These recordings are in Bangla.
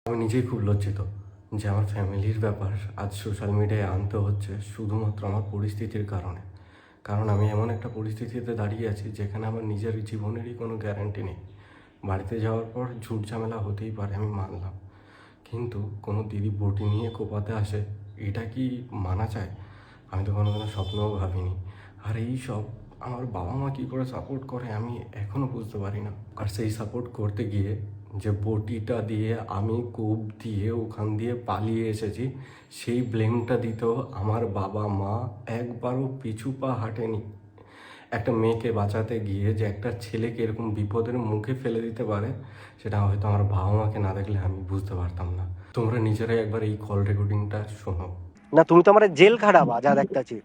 আমি নিজেই খুব লজ্জিত যে আমার ফ্যামিলির ব্যাপার আজ সোশ্যাল মিডিয়ায় আনতে হচ্ছে শুধুমাত্র আমার পরিস্থিতির কারণে। কারণ আমি এমন একটা পরিস্থিতিতে দাঁড়িয়ে আছি যেখানে আমার নিজের জীবনেরই কোনো গ্যারান্টি নেই। বাড়িতে যাওয়ার পর ঝুট ঝামেলা হতেই পারে, আমি মানলাম, কিন্তু কোনো দিদি বটি নিয়ে কোপাতে আসে, এটা কি মানা চায়? আমি তো কোনো স্বপ্নও ভাবিনি। আর এই সব আমার বাবা মা কী করে সাপোর্ট করে আমি এখনও বুঝতে পারি না। আর সেই সাপোর্ট করতে গিয়ে যে বটিটা দিয়ে আমি কোপ দিয়ে ওখান দিয়ে পালিয়ে এসেছি, সেই ব্লেমটা দিতেও আমার বাবা মা একবারও পিছু পা হাঁটেনি। একটা মেয়েকে বাঁচাতে গিয়ে যে একটা ছেলেকে এরকম বিপদের মুখে ফেলে দিতে পারে, সেটা হয়তো আমার বাবা মাকে না দেখলে আমি বুঝতে পারতাম না। তোমরা নিজেরাই একবার এই কল রেকর্ডিংটা শোনো। না তুমি তো আমার জেল খাটাবা যা দেখতেছি।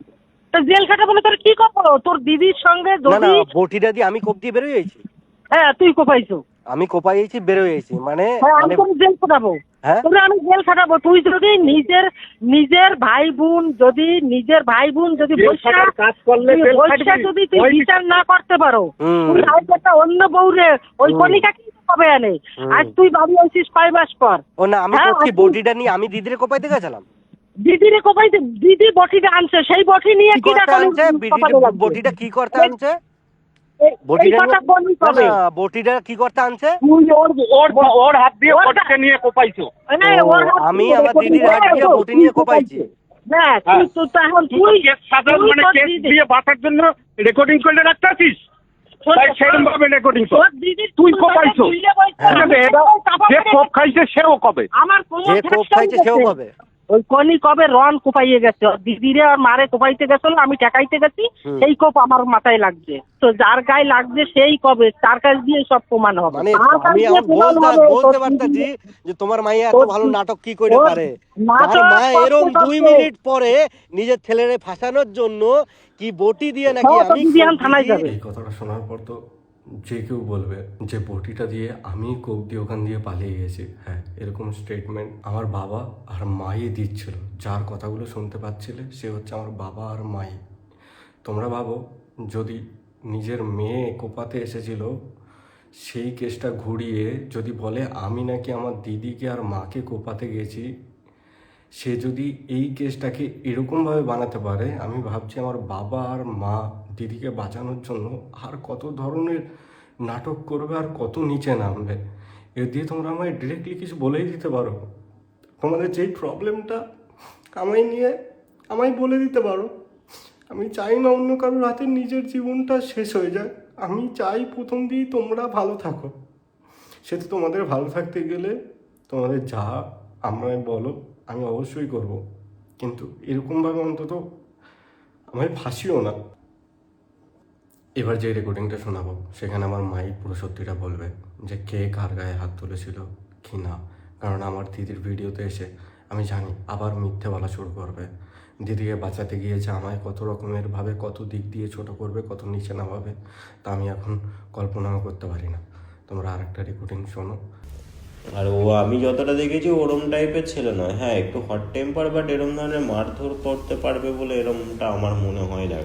তো জেল খাটা বলে তোর কি করবো? তোর দিদির সঙ্গে না না, যদি বটিটা দিয়ে আমি কোপ দিয়ে বেরোয় যাইছি। হ্যাঁ তুই কোপাইছো। আমি কোপাইছি বেরোয় যাইছি মানে হ্যাঁ আমি মানে তোর জেল খাটাবো। হ্যাঁ তোরে আমি জেল খাটাবো। তুই যদি নিজের ভাই বোন যদি কাজ করলে যদি তুই বিচার না করতে পারো, হুম। তুই আজ একটা অন্য বউরে ওই কলিকা কি কবে আনে? আজ তুই বাড়ি আসিস 5 মাস পর। ও না, আমি হ্যাঁ, করছি আর বটিটা নিয়ে আমি দিদিরে কোপাইতে গেছিলাম। দিদিরে কোপাইতে দিদি বটিটা আনছে, সেই বটি নিয়ে কি করতে আনছে? বটিটা কি করতে আনছে? বটিটা বটিটা কি করতে আনছে? তুই ওর হাত দিয়ে বটিটা নিয়ে কোপাইছো। আমি আমার দিদির হাত দিয়ে বটি নিয়ে কোপাইছি। না তুই তো এখন তুই কেস দিয়ে বাঁচার জন্য রেকর্ডিং করে রাখতে আছিস, তাই সেরকম ভাবে রেকর্ডিং কর। তুই কোপাইছো, যে কোপ খাইছে সেও কবে। আমার যে কোপ খাইছে সেও কবে। ওই কনি কবে রন কোপাইয়ে গেছে, দিদিরে আর মারে কোপাইতে গেছিল, আমি ঠেকাইতে গেছি, সেই কোপ আমার মাথায় লাগছে। তো যার গায়ে লাগছে সেই কবে তার কাছ দিয়ে সব প্রমাণ হবে। মানে আমি এখন বলতে পারতাছি যে তোমার মাইয়া এত ভালো নাটক কি করে পারে। তার মা এরকম 2 মিনিট পরে নিজের ছেলেরে ফাঁসানোর জন্য কি বটি দিয়ে নাকি আমি থানায় যাবে। এই কথাটা শোনার পর তো যে কেউ বলবে যে বটিটা দিয়ে আমি কোপ দিয়ে ওখান দিয়ে পালিয়ে গেছি। হ্যাঁ, এরকম স্টেটমেন্ট আমার বাবা আর মাই দিচ্ছিল। যার কথাগুলো শুনতে পাচ্ছিলে সে হচ্ছে আমার বাবা আর মাই। তোমরা ভাবো, যদি নিজের মেয়ে কোপাতে এসেছিল, সেই কেসটা ঘুরিয়ে যদি বলে আমি নাকি আমার দিদিকে আর মাকে কোপাতে গেছি, সে যদি এই কেসটাকে এরকমভাবে বানাতে পারে, আমি ভাবছি আমার বাবা আর মা দিদিকে বাঁচানোর জন্য আর কত ধরনের নাটক করবে আর কত নিচে নামবে। এর দিয়ে তোমরা আমায় ডিরেক্টলি কিছু বলেই দিতে পারো, তোমাদের যেই প্রবলেমটা আমায় নিয়ে আমায় বলে দিতে পারো। আমি চাই না অন্য কারোর হাতে নিজের জীবনটা শেষ হয়ে যায়। আমি চাই প্রথম দিয়েই তোমরা ভালো থাকো। সে তো তোমাদের ভালো থাকতে গেলে তোমাদের যা আমায় বলো আমি অবশ্যই করব, কিন্তু এরকমভাবে অন্তত আমায় ফাঁসিও না। এবার যে রেকর্ডিংটা শোনাবো সেখানে আমার মাই পুরো সত্যিটা বলবে যে কে কার গায়ে হাত তুলেছিল কি না। কারণ আমার দিদির ভিডিওতে এসে আমি জানি আবার মিথ্যে বলা শুরু করবে। দিদিকে বাঁচাতে গিয়েছে আমায় কত রকমের ভাবে, কত দিক দিয়ে ছোট করবে, কত নিচে নামাবে, তা আমি এখন কল্পনাও করতে পারি না। তোমরা আরেকটা রেকর্ডিং শোনো। আর ও আমি যতটা দেখেছি ওরম টাইপের ছেলে নয়। হ্যাঁ একটু হট টেম্পার, বাট এরম ধরনের মারধর করতে পারবে বলে এরমটা আমার মনে হয় না।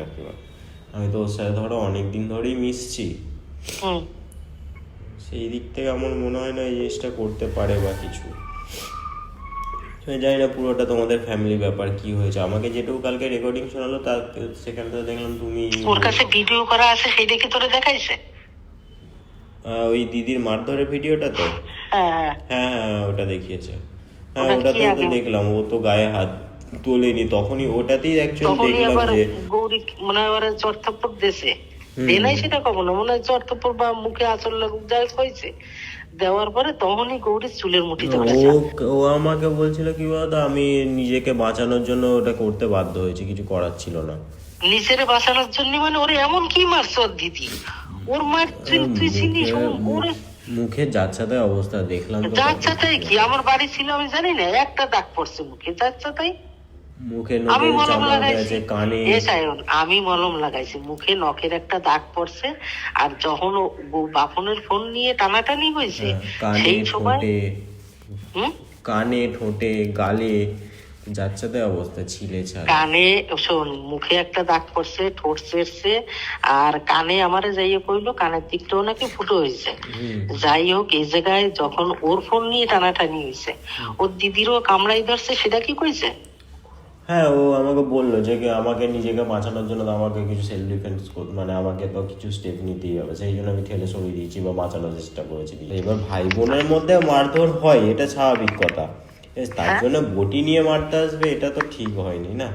আমি তো ওর সাথে ধরো অনেক দিন ধরেই মিশছি, সেই দিক থেকে আমার মনে হয় না এই জিনিসটা করতে পারে বা কিছু। জানি না পুরোটা তোমাদের ফ্যামিলি ব্যাপার কি হয়েছে। আমাকে যেটুকু কালকে রেকর্ডিং শোনালো তার সেখানে তো দেখলাম তুমি ওর কাছে ভিডিও করা আছে, সেই দেখে তোরে দেখাইছে। ওই দিদির মারধরের ভিডিওটা তো হ্যাঁ হ্যাঁ হ্যাঁ ওটা দেখিয়েছে। হ্যাঁ ওটাতে তো দেখলাম ও তো গায়ে হাত তোলেনি তখনই, ওটাতেই অ্যাকচুয়ালি দেখলাম যে গৌরী মনে হয় চর্থাপ্পর দেশে দেনাই, সেটা কখনো মনে হয় চর্থাপ্পর বা মুখে আচল যাই হয়েছে, দেওয়ার পরে তখনই গৌরীর চুলের মুঠি ধরেছে। ও আমাকে বলছিল কি বলতো, আমি নিজেকে বাঁচানোর জন্য ওটা করতে বাধ্য হয়েছে, কিছু করার ছিল না। নিজেরে বাঁচানোর জন্য মানে ওরে এমন কি মারছ দিদি? ওর মার তুই চিনিস? ওরে মুখে যাচ্ছাতাই অবস্থা দেখলাম তো। যাচ্ছাতাই কি? আমার বাড়ি ছিল আমি জানি না, একটা দাগ পড়ছে মুখে, যাচ্ছাতাই। মুখে আমি মলম চামড়া লাগাইছি, আছে কানে। আমি মলম লাগাইছি, মুখে নখের একটা দাগ পড়ছে। আর যখন বাপনের ফোন নিয়ে টানাটানি হয়েছে কানে সেই সময় ঠোঁটে, কানে ঠোঁটে গালে যাচ্ছে অবস্থা ছিলে ছাড়া। কানে শোন, মুখে একটা দাগ পড়ছে, ঠোঁট চেরছে, আর কানে আমারে যাইয়ে কইলো কানের দিকটাও নাকি ফুটো হয়েছে। যাই হোক, এই জায়গায় যখন ওর ফোন নিয়ে টানাটানি হয়েছে, ওর দিদিরও কামড়াই ধরছে, সেটা কি কইছে? হ্যাঁ, ও আমাকে বললো যে আমাকে নিজেকে বাঁচানোর জন্য তো আমাকে কিছু সেলফ ডিফেন্স মানে আমাকে তো কিছু স্টেপ নিতেই হবে, সেই জন্য আমি ঠেলে সরিয়ে দিয়েছি বা বাঁচানোর চেষ্টা করেছি। এবার ভাই বোনের মধ্যে মারধর হয়, এটা স্বাভাবিক কথা, তার জন্য বটি নিয়ে মারতে আসবে, এটা তো ঠিক হয়নি না।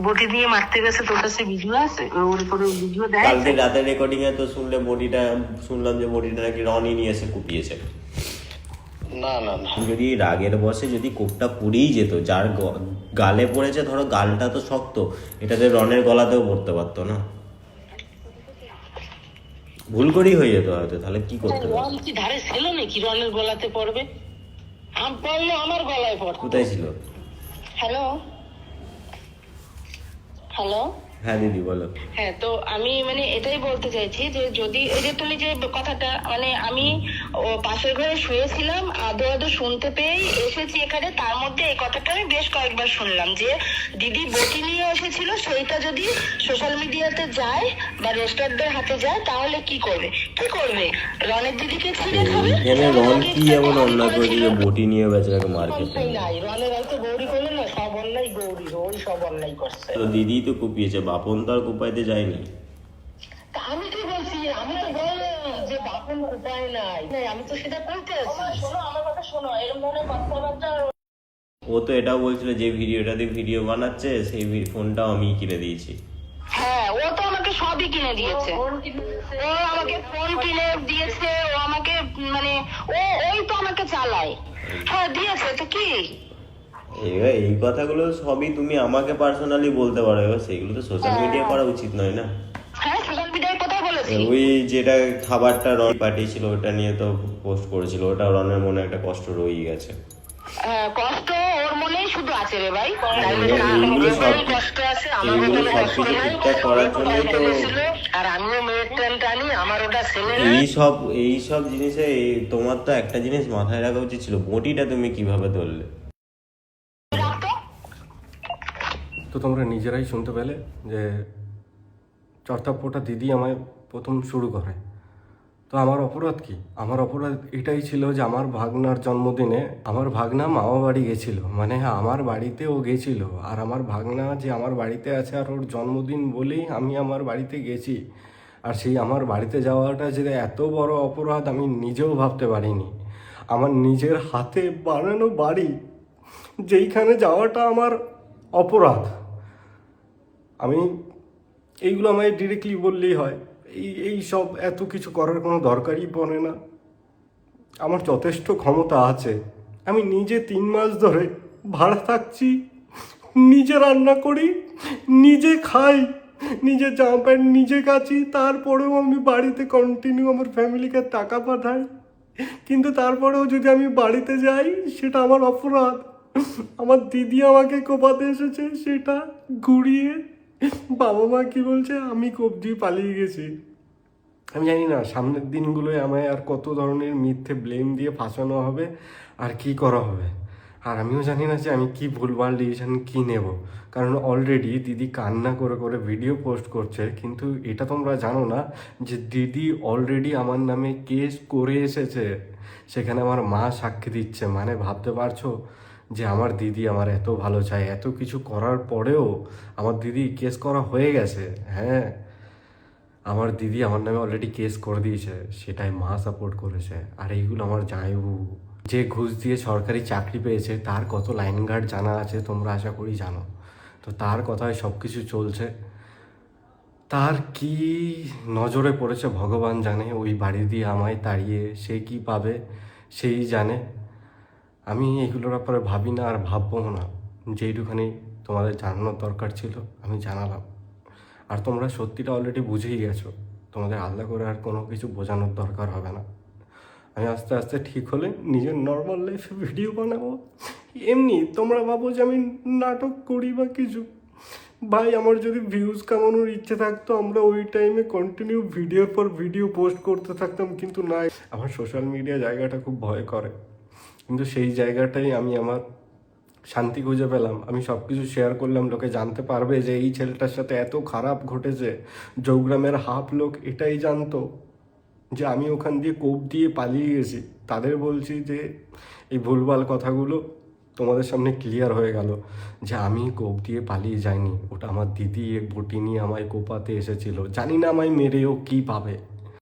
বটি দিয়ে মারতে গেছে, তোর কাছে ভিডিও আছে? ওর উপরে ভিডিও দেয়? কালকে রাতে রেকর্ডিং এ তো শুনলাম যে বটিটা নাকি রনি নিয়ে এসে কুপিয়েছে। না না না, যদি রাগের বসে যদি কোপটা পুড়েই যেত, যার গালে পড়েছে, ধরো গালটা তো শক্ত, এটাতে রনের গলাতেও পড়তে পারতো না, ভুল করেই হয়ে যেত হয়তো, তাহলে কি করতে পারতো? রন কি ধারে ছিল নাকি রনের গলাতে পড়বে? পড়লে আমার গলায় পড়বে। কোথায় ছিল? হ্যালো হ্যালো, হ্যাঁ দিদি বলো। হ্যাঁ, তো আমি মানে এটাই বলতে চাইছি যে যদি এই যে তুমি যে কথাটা, মানে আমি পাশের ঘরে শুয়েছিলাম, আদো আদো শুনতে পেয়ে এসেছি এখানে, তার মধ্যে এই কথাটা আমি বেশ কয়েকবার শুনলাম যে দিদি বটি নিয়ে এসেছিল, সেইটা যদি সোশ্যাল মিডিয়াতে যায় বা রেস্টারদের হাতে যায় তাহলে কি করবে? রনের দিদিকে ছিঁড়ে খাবে? এখানে রন কি এমন অন্যায় করেছে যে বটি নিয়ে বেচারাকে মার খেতে হবে? নাই, রনের হয়তো গৌরী করলো না, সব অন্যায় গৌরী, ওই সব অন্যায় করছে। তো দিদি তো কুপিয়েছে, বাপন তো আর কুপাইতে যায়নি। তা আমি কি বলছি? আমি তো বললাম যে বাপন উপায় নাই, আমি তো সেটা করতে আছি। শোনো আমার কথা, শোনো, এরকম ধরনের কথাবার্তা। ও তো এটাও বলছিল যে ভিডিও বানাচ্ছে, সেই ফোনটাও আমি কিনে দিয়েছি। হ্যাঁ, ও তো আমাকে সবই কিনে দিয়েছে, ও আমাকে ফোন কিনে দিয়েছে, ও আমাকে মানে ওই তো আমাকে চালায়। হ্যাঁ দিয়েছে, তো কি? এবার এই কথাগুলো সবই তুমি আমাকে পার্সোনালি বলতে পারো, এবার সেগুলো তো সোশ্যাল মিডিয়া করা উচিত নয় না। হ্যাঁ, সোশ্যাল মিডিয়ায় কোথায় বলেছি? ওই যেটা খাবারটা রন পাঠিয়েছিল ওটা নিয়ে তো পোস্ট করেছিল, ওটা রনের মনে একটা কষ্ট রয়ে গেছে। কষ্ট ওর মনেই শুধু আছে রে ভাই, এইগুলো কষ্ট আছে, এইগুলো সবকিছু ঠিকঠাক করার জন্যই তো। আর আমিও মেয়ের ট্রেন টানি, আমার ওটা ছেলে। এইসব জিনিসে তোমার তো একটা জিনিস মাথায় রাখা উচিত ছিল, বটিটা তুমি কিভাবে ধরলে? তো তোমরা নিজেরাই শুনতে পেলে যে চর্তাপ্পটা দিদি আমায় প্রথম শুরু করে। তো আমার অপরাধ কি? আমার অপরাধ এটাই ছিল যে আমার ভাগনার জন্মদিনে আমার ভাগনা মামা বাড়ি গেছিলো, মানে আমার বাড়িতে ও গেছিল, আর আমার ভাগনা যে আমার বাড়িতে আছে আর ওর জন্মদিন বলেই আমি আমার বাড়িতে গেছি। আর সেই আমার বাড়িতে যাওয়াটা যে এত বড় অপরাধ আমি নিজেও ভাবতে পারিনি। আমার নিজের হাতে বানানো বাড়ি, যেইখানে যাওয়াটা আমার অপরাধ। আমি এইগুলো আমায় ডিরেক্টলি বললেই হয়, এই সব এত কিছু করার কোনো দরকারই পড়ে না। আমার যথেষ্ট ক্ষমতা আছে, আমি নিজে 3 মাস ধরে ভাড়া থাকছি, নিজে রান্না করি, নিজে খাই, নিজে জামা প্যান্ট নিজে কাচি, তারপরেও আমি বাড়িতে কন্টিনিউ আমার ফ্যামিলিকে টাকা পাঠাই। কিন্তু তারপরেও যদি আমি বাড়িতে যাই সেটা আমার অপরাধ। আমার দিদি আমাকে কোপাতে এসেছে, সেটা ঘুরিয়ে বাবা মা কি বলছে আমি কোপ দিয়ে পালিয়ে গেছি। আমি জানি না সামনের দিনগুলোয় আমায় আর কত ধরনের মিথ্যে ব্লেম দিয়ে ফাঁসানো হবে আর কি করা হবে। আর আমিও জানি না যে আমি কি ভুলভাল ডিসিশন কি নেব, কারণ অলরেডি দিদি কান্না করে করে ভিডিও পোস্ট করছে। কিন্তু এটা তোমরা জানো না যে দিদি অলরেডি আমার নামে কেস করে এসেছে, সেখানে আমার মা সাক্ষী দিচ্ছে। মানে ভাবতে পারছো যে আমার দিদি আমার এত ভালো চায়, এত কিছু করার পরেও আমার দিদি কেস করা হয়ে গেছে। হ্যাঁ, আমার দিদি আমার নামে অলরেডি কেস করে দিয়েছে, সেটাই মা সাপোর্ট করেছে। আর এইগুলো আমার জামাইবাবু যে ঘুষ দিয়ে সরকারি চাকরি পেয়েছে, তার কত লাইন গার্ড জানা আছে তোমরা আশা করি জানো। তো তার কথায় সব কিছু চলছে। তার কি নজরে পড়েছে ভগবান জানে, ওই বাড়ি দিয়ে আমায় তাড়িয়ে সে কি পাবে সেই জানে। আমি এগুলোর ব্যাপারে ভাবি না আর ভাববো না। যেইটুখানি তোমাদের জানানোর দরকার ছিল আমি জানালাম। আর তোমরা সত্যিটা অলরেডি বুঝেই গেছো, তোমাদের আলাদা করে আর কোনো কিছু বোঝানোর দরকার হবে না। আমি আস্তে আস্তে ঠিক হলে নিজের নর্মাল লাইফে ভিডিও বানাবো। এমনি তোমরা ভাবো যে আমি নাটক করি বা কিছু। ভাই আমার যদি ভিউজ কামানোর ইচ্ছে থাকতো আমরা ওই টাইমে কন্টিনিউ ভিডিওর পর ভিডিও পোস্ট করতে থাকতাম, কিন্তু নাই। আমার সোশ্যাল মিডিয়া জায়গাটা খুব ভয় করে, কিন্তু সেই জায়গাটাই আমি আমার শান্তি খুঁজে পেলাম। আমি সব কিছু শেয়ার করলাম, লোকে জানতে পারবে যে এই ছেলেটার সাথে এত খারাপ ঘটেছে। জৌগ্রামের হাফ লোক এটাই জানতো যে আমি ওখান দিয়ে কোপ দিয়ে পালিয়ে গেছি। তাদের বলছি যে এই ভুলভাল কথাগুলো তোমাদের সামনে ক্লিয়ার হয়ে গেল যে আমি কোপ দিয়ে পালিয়ে যাইনি, ওটা আমার দিদি এক বটি নিয়ে আমায় কোপাতে এসেছিল। জানি না আমায় মেরেও কী পাবে।